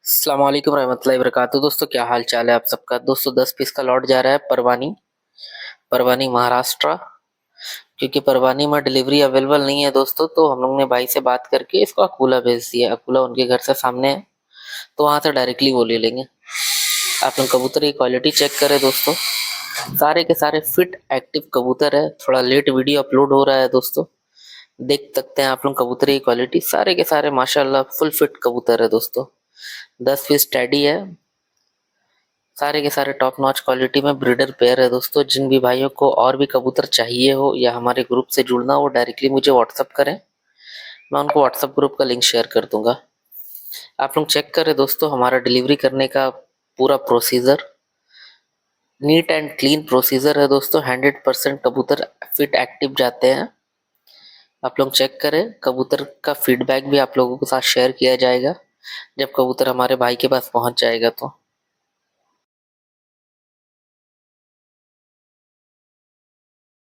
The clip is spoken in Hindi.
अस्सलाम वालेकुम रहमतुल्लाहि वबरकातुहू। दोस्तों क्या हाल चाल है आप सबका। दोस्तों 10 पीस का लॉट जा रहा है परवानी परवानी महाराष्ट्र। क्योंकि परवानी में डिलीवरी अवेलेबल नहीं है दोस्तों, तो हम लोग ने भाई से बात करके इसको अकोला भेज दिया। अकोला उनके घर से सामने है, तो वहां से डायरेक्टली वो ले लेंगे। आप लोग कबूतर की क्वालिटी चेक करें दोस्तों, सारे के सारे फिट एक्टिव कबूतर है। थोड़ा लेट वीडियो अपलोड हो रहा है दोस्तों, देख सकते हैं आप लोग कबूतर की क्वालिटी। सारे के सारे माशाल्लाह फुल फिट कबूतर है दोस्तों। 10 पीस टेडी है, सारे के सारे टॉप नॉच क्वालिटी में ब्रीडर पेयर है दोस्तों। जिन भी भाइयों को और भी कबूतर चाहिए हो या हमारे ग्रुप से जुड़ना हो, डायरेक्टली मुझे व्हाट्सअप करें, मैं उनको व्हाट्सअप ग्रुप का लिंक शेयर कर दूंगा। आप लोग चेक करें दोस्तों हमारा डिलीवरी करने का पूरा procedure, neat and clean procedure है दोस्तों। 100% कबूतर फिट एक्टिव जाते हैं। आप लोग चेक करें, कबूतर का फीडबैक भी आप लोगों के साथ शेयर किया जाएगा जब कबूतर हमारे भाई के पास पहुंच जाएगा। तो